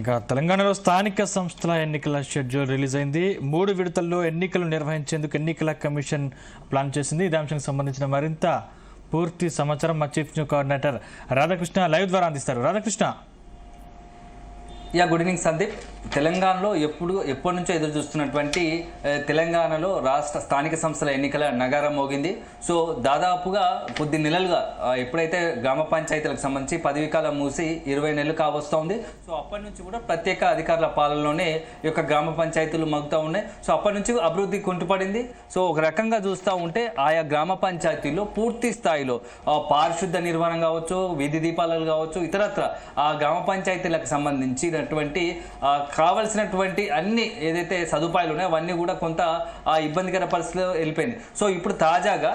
ఇక తెలంగాణలో స్థానిక సంస్థల ఎన్నికల షెడ్యూల్ రిలీజ్ అయింది. 3 విడతల్లో ఎన్నికలు నిర్వహించేందుకు ఎన్నికల కమిషన్ ప్లాన్ చేసింది. ఇదే అంశానికి సంబంధించిన మరింత పూర్తి సమాచారం మా chief news coordinator Radhakrishna live ద్వారా అందిస్తారు. రాధాకృష్ణ. Good evening Sandeep. తెలంగాణలో ఎప్పటి నుంచో ఎదురు చూస్తున్నటువంటి తెలంగాణలో రాష్ట్ర స్థానిక సంస్థల ఎన్నికల నగారం మోగింది. సో దాదాపుగా కొద్ది నెలలుగా ఎప్పుడైతే గ్రామ పంచాయతీలకు సంబంధించి 10 కాలం మూసి 20 నెలలు కావస్తోంది. సో అప్పటి నుంచి కూడా ప్రత్యేక అధికారుల పాలనలోనే ఈ యొక్క గ్రామ పంచాయతీలు మగ్గుతూ ఉన్నాయి. సో అప్పటి నుంచి అభివృద్ధి కుంటుపడింది. సో ఒక రకంగా చూస్తూ ఉంటే ఆయా గ్రామ పంచాయతీల్లో పూర్తి స్థాయిలో పారిశుద్ధ నిర్వహణ కావచ్చు, వీధి దీపాలు కావచ్చు, ఇతరత్ర ఆ గ్రామ పంచాయతీలకు సంబంధించినటువంటి కావలసినటువంటి అన్ని ఏదైతే సదుపాయాలు ఉన్నాయో అవన్నీ కూడా కొంత ఇబ్బందికర పరిస్థితిలో వెళ్ళిపోయింది. సో ఇప్పుడు తాజాగా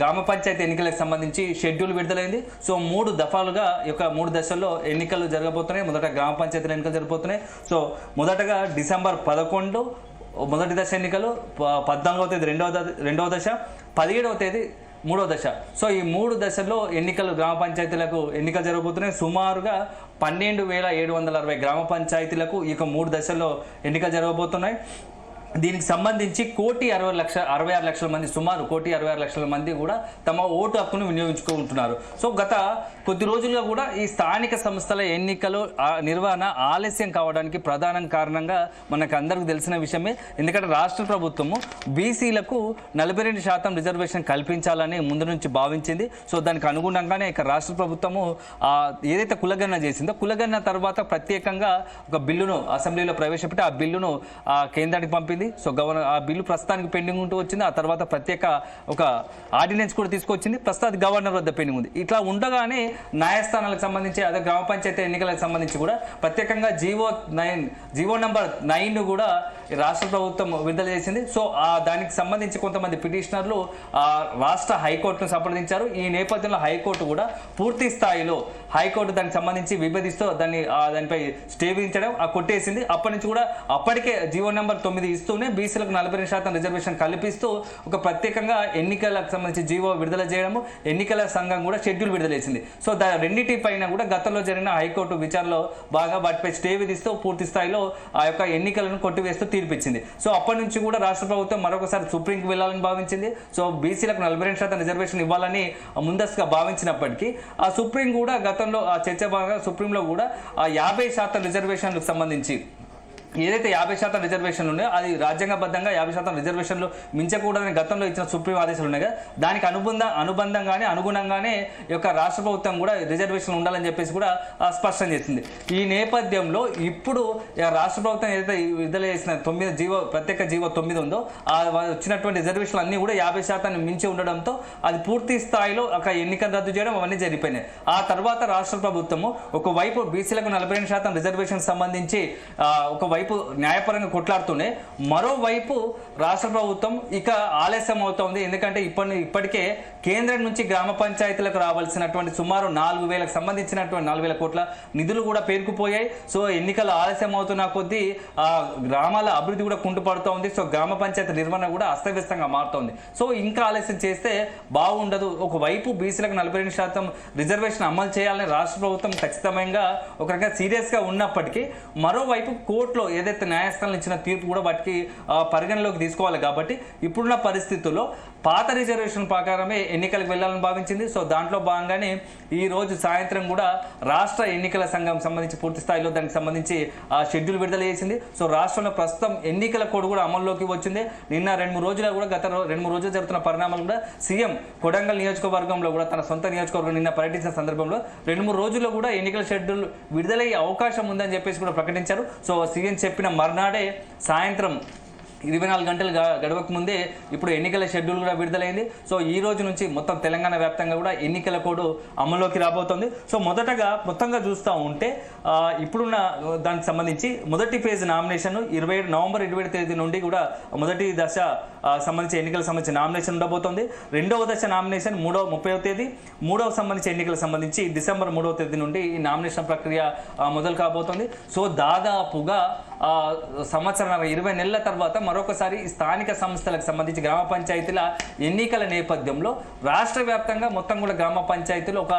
గ్రామ పంచాయతీ ఎన్నికలకు సంబంధించి షెడ్యూల్ విడుదలైంది. సో 3 దఫాలుగా ఈ యొక్క 3 దశల్లో ఎన్నికలు జరగబోతున్నాయి. మొదట గ్రామ పంచాయతీల ఎన్నికలు జరగబోతున్నాయి. సో మొదటగా డిసెంబర్ 11 మొదటి దశ ఎన్నికలు, 14వ తేదీ రెండవ దశ, 17వ తేదీ 3వ దశ. సో ఈ 3 దశల్లో ఎన్నికలు గ్రామ పంచాయతీలకు ఎన్నికలు జరగబోతున్నాయి. సుమారుగా 12,760 గ్రామ పంచాయతీలకు ఈ 3 దశల్లో ఎన్నికలు జరగబోతున్నాయి. దీనికి సంబంధించి 1,66,00,000 మంది, సుమారు 1,66,00,000 మంది కూడా తమ ఓటు హక్కును వినియోగించుకుంటున్నారు. సో గత కొద్ది రోజులుగా కూడా ఈ స్థానిక సంస్థల ఎన్నికలు నిర్వహణ ఆలస్యం కావడానికి ప్రధాన కారణంగా మనకు అందరికీ తెలిసిన విషయమే. ఎందుకంటే రాష్ట్ర ప్రభుత్వము బీసీలకు 42% రిజర్వేషన్ కల్పించాలని ముందు నుంచి భావించింది. సో దానికి అనుగుణంగానే ఇక రాష్ట్ర ప్రభుత్వము ఏదైతే కులగణన చేసిందో, కులగణన తర్వాత ప్రత్యేకంగా ఒక బిల్లును అసెంబ్లీలో ప్రవేశపెట్టి ఆ బిల్లును కేంద్రానికి పంపింది. సో గవర్నర్ ఆ బిల్లు ప్రస్తుతానికి పెండింగ్ ఉంటూ వచ్చింది. ఆ తర్వాత ప్రత్యేక ఒక ఆర్డినెన్స్ కూడా తీసుకొచ్చింది. ప్రస్తుతం గవర్నర్ వద్ద పెండింగ్ ఉంది. ఇట్లా ఉండగానే న్యాయస్థానాలకు సంబంధించి అదే గ్రామ పంచాయతీ ఎన్నికలకు సంబంధించి కూడా ప్రత్యేకంగా జీవో నంబర్ 9 కూడా రాష్ట్ర ప్రభుత్వం విడుదల చేసింది. సో దానికి సంబంధించి కొంతమంది పిటిషనర్లు రాష్ట్ర హైకోర్టును సంప్రదించారు. ఈ నేపథ్యంలో హైకోర్టు కూడా పూర్తి స్థాయిలో హైకోర్టు దానికి సంబంధించి విభేదిస్తూ దానిపై స్టే విధించడం కొట్టేసింది. అప్పటి నుంచి కూడా అప్పటికే జీవో నెంబర్ 9 ఇస్తూనే బీసీలకు 42% రిజర్వేషన్ కల్పిస్తూ ఒక ప్రత్యేకంగా ఎన్నికలకు సంబంధించి జీవో విడుదల చేయడము, ఎన్నికల సంఘం కూడా షెడ్యూల్ విడుదల చేసింది. సో రెండింటి పైన కూడా గతంలో జరిగిన హైకోర్టు విచారణలో బాగా వాటిపై స్టే విధిస్తూ పూర్తి స్థాయిలో ఆ యొక్క ఎన్నికలను కొట్టివేస్తూ తీర్పిచ్చింది. సో అప్పటి నుంచి కూడా రాష్ట్ర ప్రభుత్వం మరొకసారి సుప్రీంకి వెళ్ళాలని భావించింది. సో బీసీలకు 42% రిజర్వేషన్ ఇవ్వాలని ముందస్తుగా భావించినప్పటికీ ఆ సుప్రీం కూడా గతంలో ఆ చర్చ భాగంగా సుప్రీంలో కూడా ఆ 50% రిజర్వేషన్లకు సంబంధించి ఏదైతే 50% రిజర్వేషన్లు ఉన్నాయో అది రాజ్యాంగబద్ధంగా 50% రిజర్వేషన్లు మించకూడదని గతంలో ఇచ్చిన సుప్రీం ఆదేశాలు ఉన్నాయి కదా, దానికి అనుబంధంగానే అనుగుణంగానే ఈ యొక్క రాష్ట్ర ప్రభుత్వం కూడా రిజర్వేషన్ ఉండాలని చెప్పేసి కూడా స్పష్టం చేసింది. ఈ నేపథ్యంలో ఇప్పుడు రాష్ట్ర ప్రభుత్వం ఏదైతే విడుదల చేసిన ప్రత్యేక జీవో 9 ఉందో వచ్చినటువంటి రిజర్వేషన్లు అన్నీ కూడా 50% మించి ఉండడంతో అది పూర్తి స్థాయిలో ఒక ఎన్నికలు రద్దు చేయడం అవన్నీ జరిగిపోయినాయి. ఆ తర్వాత రాష్ట్ర ప్రభుత్వము ఒకవైపు బీసీలకు 42% రిజర్వేషన్ సంబంధించి ఒకవైపు న్యాయపరంగా కొట్లాడుతూనే మరోవైపు రాష్ట్ర ప్రభుత్వం ఇక ఆలస్యం అవుతోంది. ఎందుకంటే ఇప్పటికే కేంద్రం నుంచి గ్రామ పంచాయతీలకు రావాల్సినటువంటి సుమారు 4,000కు సంబంధించినటువంటి 4,000 కోట్ల నిధులు కూడా పేరుకుపోయాయి. సో ఎన్నికలు ఆలస్యం అవుతున్న కొద్దీ గ్రామాల అభివృద్ధి కూడా కుంటుపడుతోంది. సో గ్రామ పంచాయతీ నిర్వహణ కూడా అస్తవ్యస్తంగా మారుతోంది. సో ఇంకా ఆలస్యం చేస్తే బాగుండదు. ఒకవైపు బీసీలకు 42% రిజర్వేషన్ అమలు చేయాలని రాష్ట్ర ప్రభుత్వం ఖచ్చితంగా ఒక రకంగా సీరియస్గా ఉన్నప్పటికీ మరోవైపు కోర్టులో ఏదైతే న్యాయస్థానాలు ఇచ్చిన తీర్పు కూడా వాటికి పరిగణలోకి తీసుకోవాలి. కాబట్టి ఇప్పుడున్న పరిస్థితుల్లో పాత రిజర్వేషన్ ప్రకారమే ఎన్నికలకు వెళ్ళాలని భావించింది. సో దాంట్లో భాగంగానే ఈ రోజు సాయంత్రం కూడా రాష్ట్ర ఎన్నికల సంఘం సంబంధించి పూర్తి స్థాయిలో దానికి సంబంధించి షెడ్యూల్ విడుదల చేసింది. సో రాష్ట్రంలో ప్రస్తుతం ఎన్నికల కోడ్ కూడా అమల్లోకి వచ్చింది. నిన్న 2-3 రోజులు కూడా గత 2-3 రోజులు జరుగుతున్న పరిణామాలు కూడా సీఎం కొడంగల్ నియోజకవర్గంలో కూడా తన సొంత నియోజకవర్గం నిన్న పర్యటించిన సందర్భంలో 2-3 రోజుల్లో కూడా ఎన్నికల షెడ్యూల్ విడుదలయ్యే అవకాశం ఉందని చెప్పేసి కూడా ప్రకటించారు. సో సీఎం చెప్పిన మర్నాడే సాయంత్రం 24 గంటలు గడవక ముందే ఇప్పుడు ఎన్నికల షెడ్యూల్ కూడా విడుదలైంది. సో ఈ రోజు నుంచి మొత్తం తెలంగాణ వ్యాప్తంగా కూడా ఎన్నికల కోడ్ అమల్లోకి రాబోతోంది. సో మొత్తంగా చూస్తూ ఉంటే ఇప్పుడున్న దానికి సంబంధించి మొదటి ఫేజ్ నామినేషన్ నవంబర్ 27 తేదీ నుండి కూడా మొదటి దశ సంబంధించి ఎన్నికలకు సంబంధించి నామినేషన్ ఉండబోతోంది. రెండవ దశ నామినేషన్ 30వ తేదీ, మూడవ సంబంధించి ఎన్నికలకు సంబంధించి డిసెంబర్ 3వ తేదీ నుండి ఈ నామినేషన్ ప్రక్రియ మొదలు కాబోతోంది. సో దాదాపుగా సంవత్సరం 20 నెలల తర్వాత మరొకసారి స్థానిక సంస్థలకు సంబంధించి గ్రామ పంచాయతీల ఎన్నికల నేపథ్యంలో రాష్ట్ర వ్యాప్తంగా మొత్తం కూడా గ్రామ పంచాయతీలు ఒక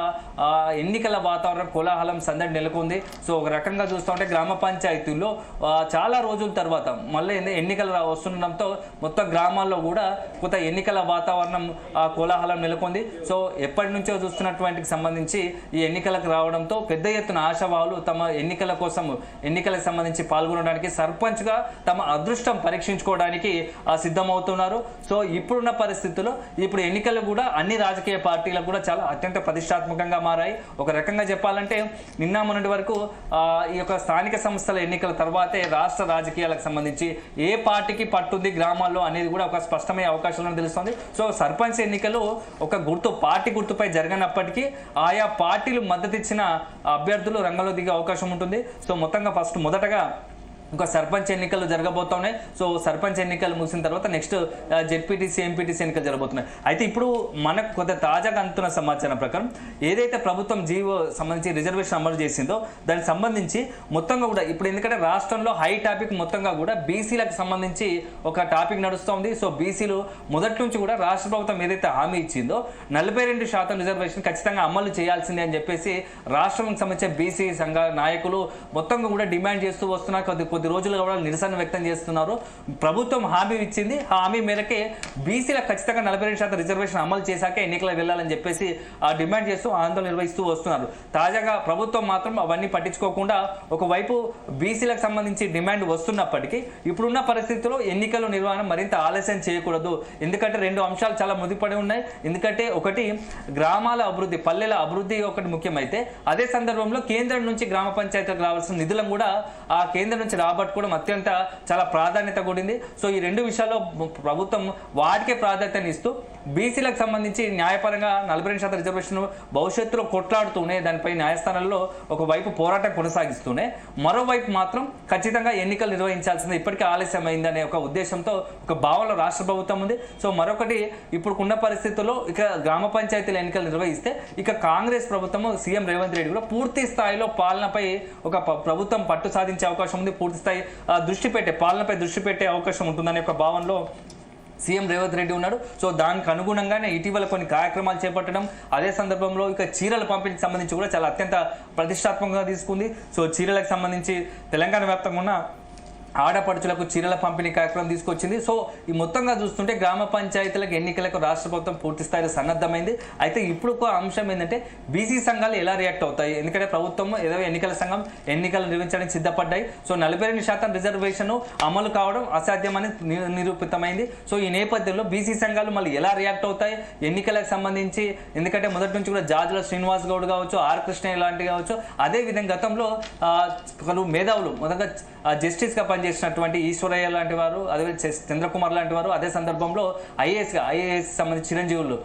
ఎన్నికల వాతావరణం కోలాహలం సందడి నెలకొంది. సో ఒక రకంగా చూస్తూ ఉంటే గ్రామ పంచాయతీల్లో చాలా రోజుల తర్వాత మళ్ళీ ఎన్నికలు వస్తుండడంతో మొత్తం గ్రామాల్లో కూడా కొత్త ఎన్నికల వాతావరణం కోలాహలం నెలకొంది. సో ఎప్పటి నుంచో చూస్తున్నటువంటి సంబంధించి ఈ ఎన్నికలకు రావడంతో పెద్ద ఎత్తున ఆశావాహులు తమ ఎన్నికల కోసం ఎన్నికలకు సంబంధించి పాల్గొనడానికి సర్పంచ్గా తమ అదృష్టం పరీక్షించుకోవడానికి సిద్ధమవుతున్నారు. సో ఇప్పుడున్న పరిస్థితుల్లో ఇప్పుడు ఎన్నికలు కూడా అన్ని రాజకీయ పార్టీలకు కూడా చాలా అత్యంత ప్రతిష్టాత్మకంగా మారాయి. ఒక రకంగా చెప్పాలంటే నిన్న మొన్నటి వరకు ఈ యొక్క స్థానిక సంస్థల ఎన్నికల తర్వాతే రాష్ట్ర రాజకీయాలకు సంబంధించి ఏ పార్టీకి పట్టుంది గ్రామాల్లో అనేది కూడా ఒక స్పష్టమయ్యే అవకాశం తెలుస్తుంది. సో సర్పంచ్ ఎన్నికలు ఒక పార్టీ గుర్తుపై జరగనప్పటికీ ఆయా పార్టీలు మద్దతు ఇచ్చిన అభ్యర్థులు రంగంలో దిగే అవకాశం ఉంటుంది. సో మొత్తంగా మొదటగా ఇంకా సర్పంచ్ ఎన్నికలు జరగబోతున్నాయి. సో సర్పంచ్ ఎన్నికలు ముగిసిన తర్వాత నెక్స్ట్ జెడ్పీటీసీ ఎంపీటీసీ ఎన్నికలు జరగబోతున్నాయి. అయితే ఇప్పుడు మనకు కొంత తాజాగా అందుతున్న సమాచారం ప్రకారం ఏదైతే ప్రభుత్వం జీవో సంబంధించి రిజర్వేషన్ అమలు చేసిందో దానికి సంబంధించి మొత్తంగా కూడా ఇప్పుడు ఎందుకంటే రాష్ట్రంలో హై టాపిక్ మొత్తంగా కూడా బీసీలకు సంబంధించి ఒక టాపిక్ నడుస్తోంది. సో బీసీలు మొదటి నుంచి కూడా రాష్ట్ర ప్రభుత్వం ఏదైతే హామీ ఇచ్చిందో 42% రిజర్వేషన్ ఖచ్చితంగా అమలు చేయాల్సిందే అని చెప్పేసి రాష్ట్రానికి సంబంధించిన బీసీ సంఘ నాయకులు మొత్తంగా కూడా డిమాండ్ చేస్తూ వస్తున్నారు. కొద్ది రోజులుగా కూడా నిరసన వ్యక్తం చేస్తున్నారు. ప్రభుత్వం హామీ ఇచ్చింది, ఆ హామీ మేరకే బీసీలకు ఖచ్చితంగా 42% రిజర్వేషన్ అమలు చేశాకే ఎన్నికలకు వెళ్ళాలని చెప్పేసి డిమాండ్ చేస్తూ ఆందోళన నిర్వహిస్తూ వస్తున్నారు. తాజాగా ప్రభుత్వం మాత్రం అవన్నీ పట్టించుకోకుండా ఒకవైపు బీసీలకు సంబంధించి డిమాండ్ వస్తున్నప్పటికీ ఇప్పుడున్న పరిస్థితుల్లో ఎన్నికల నిర్వహణ మరింత ఆలస్యం చేయకూడదు. ఎందుకంటే 2 అంశాలు చాలా ముడిపడి ఉన్నాయి. ఎందుకంటే ఒకటి గ్రామాల అభివృద్ధి, పల్లెల అభివృద్ధి ఒకటి ముఖ్యమైతే అదే సందర్భంలో కేంద్రం నుంచి గ్రామ పంచాయతీలకు రావాల్సిన నిధులను కూడా ఆ కేంద్రం నుంచి రాబట్టుకోవడం అత్యంత చాలా ప్రాధాన్యత కూడింది. సో ఈ 2 విషయాల్లో ప్రభుత్వం వాటికే ప్రాధాన్యతనిస్తూ బీసీలకు సంబంధించి న్యాయపరంగా 42% రిజర్వేషన్ భవిష్యత్తులో కొట్లాడుతూనే దానిపై న్యాయస్థానాల్లో ఒకవైపు పోరాటం కొనసాగిస్తూనే మరోవైపు మాత్రం ఖచ్చితంగా ఎన్నికలు నిర్వహించాల్సింది ఇప్పటికే ఆలస్యమైందనే ఒక ఉద్దేశంతో ఒక భావనలో రాష్ట్ర ప్రభుత్వం ఉంది. సో మరొకటి ఇప్పుడున్న పరిస్థితుల్లో ఇక గ్రామ పంచాయతీల ఎన్నికలు నిర్వహిస్తే ఇక కాంగ్రెస్ ప్రభుత్వం సీఎం రేవంత్ రెడ్డి కూడా పూర్తి స్థాయిలో పాలనపై ఒక ప్రభుత్వం పట్టు సాధించే అవకాశం ఉంది. పూర్తి స్థాయి పాలనపై దృష్టి పెట్టే అవకాశం ఉంటుందనే ఒక భావనలో సీఎం రేవంత్ రెడ్డి ఉన్నాడు. సో దానికి అనుగుణంగానే ఇటీవల కొన్ని కార్యక్రమాలు చేపట్టడం, అదే సందర్భంలో ఇక చీరల పంపిణీకి సంబంధించి కూడా చాలా అత్యంత ప్రతిష్టాత్మకంగా తీసుకుంది. సో చీరలకు సంబంధించి తెలంగాణ వ్యాప్తంగా ఉన్న ఆడపడుచులకు చీరల పంపిణీ కార్యక్రమం తీసుకొచ్చింది. సో ఈ మొత్తంగా చూస్తుంటే గ్రామ పంచాయతీలకు ఎన్నికలకు రాష్ట్ర ప్రభుత్వం పూర్తి స్థాయిలో సన్నద్ధమైంది. అయితే ఇప్పుడు ఒక అంశం ఏంటంటే బీసీ సంఘాలు ఎలా రియాక్ట్ అవుతాయి. ఎందుకంటే ప్రభుత్వం ఏదో ఎన్నికల సంఘం ఎన్నికలు నిర్వహించడానికి సిద్ధపడ్డాయి. సో 42% రిజర్వేషన్ అమలు కావడం అసాధ్యమని నిరూపితమైంది. సో ఈ నేపథ్యంలో బీసీ సంఘాలు మళ్ళీ ఎలా రియాక్ట్ అవుతాయి ఎన్నికలకు సంబంధించి, ఎందుకంటే మొదటి నుంచి కూడా జాజుల శ్రీనివాస్ గౌడ్ కావచ్చు, ఆర్ కృష్ణ లాంటి కావచ్చు, అదేవిధంగా గతంలో పలు మేధావులు మొదటగా జస్టిస్గా పనిచేసినటువంటి ఈశ్వరయ్య లాంటి వారు, అదే చంద్రకుమార్ లాంటి వారు, అదే సందర్భంలో ఐఏఎస్ సంబంధించి చిరంజీవులు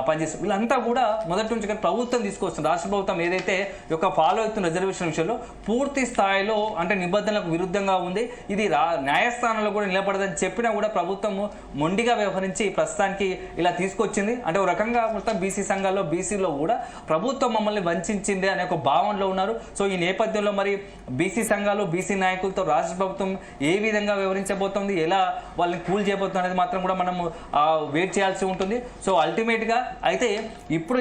పనిచేస్తారు. వీళ్ళంతా కూడా మొదటి నుంచి ప్రభుత్వం తీసుకొస్తుంది. రాష్ట్ర ప్రభుత్వం ఏదైతే ఒక ఫాలో అవుతున్న రిజర్వేషన్ విషయంలో పూర్తి స్థాయిలో అంటే నిబంధనలకు విరుద్ధంగా ఉంది, ఇది న్యాయస్థానంలో కూడా నిలబడదని చెప్పినా కూడా ప్రభుత్వం మొండిగా వ్యవహరించి ప్రస్తుతానికి ఇలా తీసుకొచ్చింది. అంటే ఒక రకంగా మొత్తం బీసీ సంఘాల్లో బీసీలో కూడా ప్రభుత్వం మమ్మల్ని వంచింది అనే ఒక భావనలో ఉన్నారు. సో ఈ నేపథ్యంలో మరి బీసీ సంఘాలు బీసీ నాయకులతో రాష్ట్ర ప్రభుత్వం ఏ విధంగా వివరించబోతోంది, ఎలా వాళ్ళని కూల్ చేయబోతుంది అనేది మాత్రం కూడా మనం వెయిట్ చేయాల్సి ఉంటుంది. సో అల్టిమేట్గా అయితే ఇప్పుడు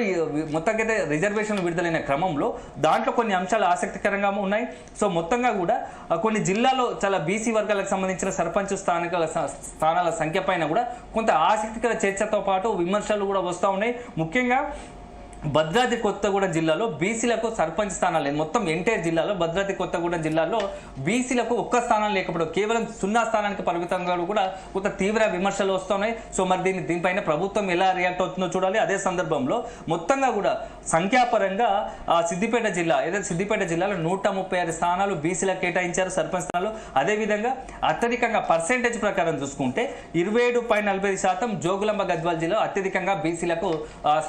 మొత్తంకైతే రిజర్వేషన్ విడుదలైన క్రమంలో దాంట్లో కొన్ని అంశాలు ఆసక్తికరంగా ఉన్నాయి. సో మొత్తంగా కూడా కొన్ని జిల్లాలో చాలా బీసీ వర్గాలకు సంబంధించిన సర్పంచ్ స్థానాల సంఖ్య పైన కూడా కొంత ఆసక్తికర చర్చతో పాటు విమర్శలు కూడా వస్తూ ఉన్నాయి. ముఖ్యంగా భద్రాద్రి కొత్తగూడెం జిల్లాలో బీసీలకు సర్పంచ్ స్థానాలు లేదు. మొత్తం ఎన్టీఆర్ జిల్లాలో భద్రాద్రి కొత్తగూడెం జిల్లాలో బీసీలకు ఒక్క స్థానం లేకపోవడం, కేవలం 0 స్థానానికి పరిమితంగా కూడా కొంత తీవ్ర విమర్శలు వస్తున్నాయి. సో మరి దీనిపైన ప్రభుత్వం ఎలా రియాక్ట్ అవుతుందో చూడాలి. అదే సందర్భంలో మొత్తంగా కూడా సంఖ్యాపరంగా సిద్దిపేట జిల్లాలో 136 స్థానాలు బీసీలకు కేటాయించారు సర్పంచ్ స్థానాలు. అదేవిధంగా అత్యధికంగా పర్సెంటేజ్ ప్రకారం చూసుకుంటే 27.45% జోగులాంబ గద్వాల జిల్లా అత్యధికంగా బీసీలకు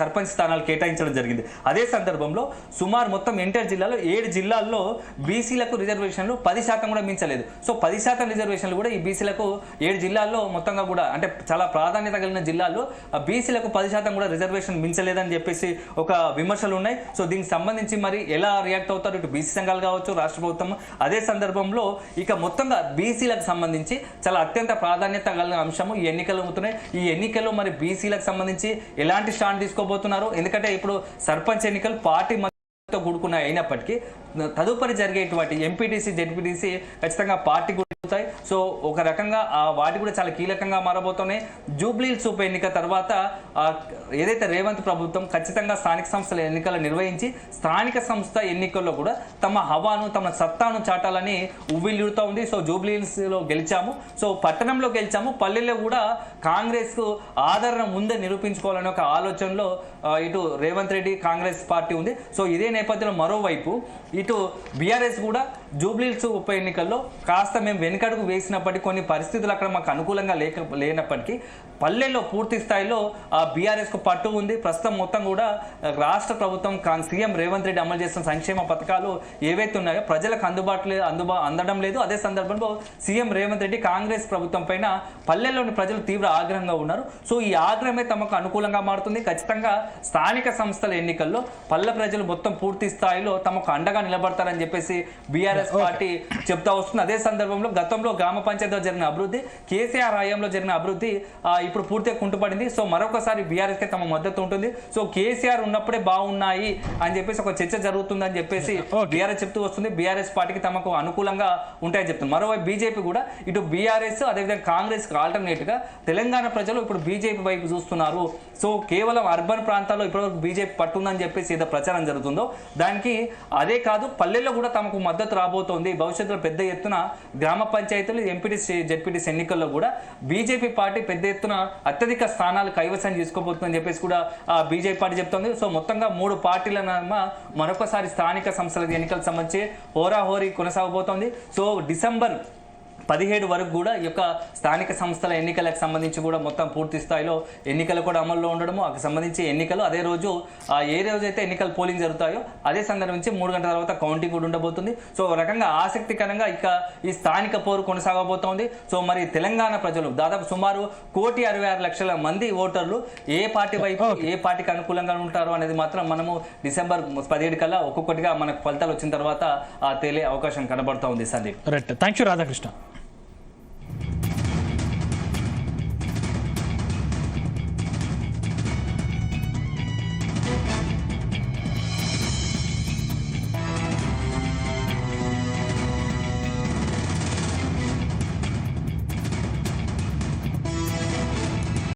సర్పంచ్ స్థానాలు కేటాయించారు. కేటాయించడం జరిగింది. అదే సందర్భంలో సుమారు మొత్తం ఎన్టీఆర్ జిల్లాలో 7 జిల్లాల్లో బీసీలకు రిజర్వేషన్లు 10% కూడా మించలేదు. సో 10% రిజర్వేషన్లు కూడా ఈ బీసీలకు 7 జిల్లాల్లో మొత్తంగా కూడా అంటే చాలా ప్రాధాన్యత కలిగిన జిల్లాల్లో బీసీలకు 10% కూడా రిజర్వేషన్ మించలేదని చెప్పేసి ఒక విమర్శలు ఉన్నాయి. సో దీనికి సంబంధించి మరి ఎలా రియాక్ట్ అవుతారు ఇటు బీసీ సంఘాలు కావచ్చు, రాష్ట్ర ప్రభుత్వం. అదే సందర్భంలో ఇక మొత్తంగా బీసీలకు సంబంధించి చాలా అత్యంత ప్రాధాన్యత కలిగిన అంశము ఈ ఎన్నికలు అవుతున్నాయి. ఈ ఎన్నికల్లో మరి బీసీలకు సంబంధించి ఎలాంటి స్టాండ్ తీసుకోబోతున్నారు? ఎందుకంటే ఇప్పుడు సర్పంచ్ ఎన్నికలు పార్టీ తో కూడుకున్న అయినప్పటికీ తదుపరి జరిగేటువంటి ఎంపీటీసీ, జెడ్పీటీసీ ఖచ్చితంగా పార్టీ కూడా అవుతాయి. సో ఒక రకంగా వాటి కూడా చాలా కీలకంగా మారబోతున్నాయి. జూబ్లీహిల్స్ ఉప ఎన్నిక తర్వాత ఏదైతే రేవంత్ ప్రభుత్వం ఖచ్చితంగా స్థానిక సంస్థల ఎన్నికలు నిర్వహించి స్థానిక సంస్థ ఎన్నికల్లో కూడా తమ హవాను, తమ సత్తాను చాటాలని ఉవ్విల్లుడుతూ ఉంది. సో జూబ్లీహిల్స్లో గెలిచాము, సో పట్టణంలో గెలిచాము, పల్లెల్లో కూడా కాంగ్రెస్కు ఆదరణ ముందే నిరూపించుకోవాలనే ఒక ఆలోచనలో ఇటు రేవంత్ రెడ్డి కాంగ్రెస్ పార్టీ ఉంది. సో ఇదే నేపథ్యంలో మరోవైపు ఇటు బీఆర్ఎస్ కూడా జూబ్లీహిల్స్ ఉప ఎన్నికల్లో కాస్త మేము వెనుకడుగు వేసినప్పటికీ కొన్ని పరిస్థితులు అక్కడ మాకు అనుకూలంగా లేనప్పటికీ పల్లెల్లో పూర్తి స్థాయిలో బీఆర్ఎస్కు పట్టు ఉంది. ప్రస్తుతం మొత్తం కూడా రాష్ట్ర ప్రభుత్వం సీఎం రేవంత్ రెడ్డి అమలు చేస్తున్న సంక్షేమ పథకాలు ఏవైతే ఉన్నాయో ప్రజలకు అందడం లేదు. అదే సందర్భంలో సీఎం రేవంత్ రెడ్డి కాంగ్రెస్ ప్రభుత్వం పైన పల్లెల్లోని ప్రజలు తీవ్ర ఆగ్రహంగా ఉన్నారు. సో ఈ ఆగ్రహమే తమకు అనుకూలంగా మారుతుంది. ఖచ్చితంగా స్థానిక సంస్థల ఎన్నికల్లో పల్లె ప్రజలు మొత్తం పూర్తి స్థాయిలో తమకు అండగా నిలబడతారని చెప్పేసి బీఆర్ఎస్ పార్టీ చెప్తా వస్తుంది. అదే సందర్భంలో గతంలో గ్రామ పంచాయతీలో జరిగిన అభివృద్ధి, కేసీఆర్ హయాంలో జరిగిన అభివృద్ధి ఇప్పుడు పూర్తిగా కుంటుపడింది. సో మరొకసారి బీఆర్ఎస్ కి తమ మద్దతు ఉంటుంది. సో కేసీఆర్ ఉన్నప్పుడే బాగున్నాయి అని చెప్పేసి ఒక చర్చ జరుగుతుందని చెప్పేసి బీఆర్ఎస్ చెప్తూ వస్తుంది. బీఆర్ఎస్ పార్టీకి తమకు అనుకూలంగా ఉంటాయని చెప్తుంది. మరోవైపు బీజేపీ కూడా ఇటు బీఆర్ఎస్ అదేవిధంగా కాంగ్రెస్ కి ఆల్టర్నేట్ గా తెలంగాణ ప్రజలు ఇప్పుడు బీజేపీ వైపు చూస్తున్నారు. సో కేవలం అర్బన్ ప్రాంతాల్లో ఇప్పటివరకు బీజేపీ పట్టుందని చెప్పేసి ఏదో ప్రచారం జరుగుతుందో దానికి అదే కాదు పల్లెల్లో కూడా తమకు మద్దతు రాబోతోంది. భవిష్యత్తులో పెద్ద ఎత్తున గ్రామ పంచాయతీలు, ఎంపీటీసీ, జెడ్పీటీసీ ఎన్నికల్లో కూడా బీజేపీ పార్టీ పెద్ద ఎత్తున అత్యధిక స్థానాలు కైవసం చేసుకోబోతుందని చెప్పేసి కూడా బీజేపీ పార్టీ చెప్తోంది. సో మొత్తంగా 3 పార్టీల మరొకసారి స్థానిక సంస్థల ఎన్నికలకు సంబంధించి హోరాహోరీ కొనసాగబోతోంది. సో డిసెంబర్ 17 వరకు కూడా ఈ యొక్క స్థానిక సంస్థల ఎన్నికలకు సంబంధించి కూడా మొత్తం పూర్తి స్థాయిలో ఎన్నికలు కూడా అమల్లో ఉండడము, అందుకు సంబంధించి ఎన్నికలు అదే రోజు ఏ రోజైతే ఎన్నికలు పోలింగ్ జరుగుతాయో అదే సందర్భం 3 గంటల తర్వాత కౌంటింగ్ కూడా ఉండబోతుంది. సో రకంగా ఆసక్తికరంగా ఇక ఈ స్థానిక పోరు కొనసాగబోతోంది. సో మరి తెలంగాణ ప్రజలు దాదాపు సుమారు 1,66,00,000 మంది ఓటర్లు ఏ పార్టీ వైపు, ఏ పార్టీకి అనుకూలంగా ఉంటారో అనేది మాత్రం మనము డిసెంబర్ 17 కల్లా ఒక్కొక్కటిగా మనకు ఫలితాలు వచ్చిన తర్వాత తేలే అవకాశం కనబడుతూ ఉంది. Sandeep, right, thank you Radhakrishna.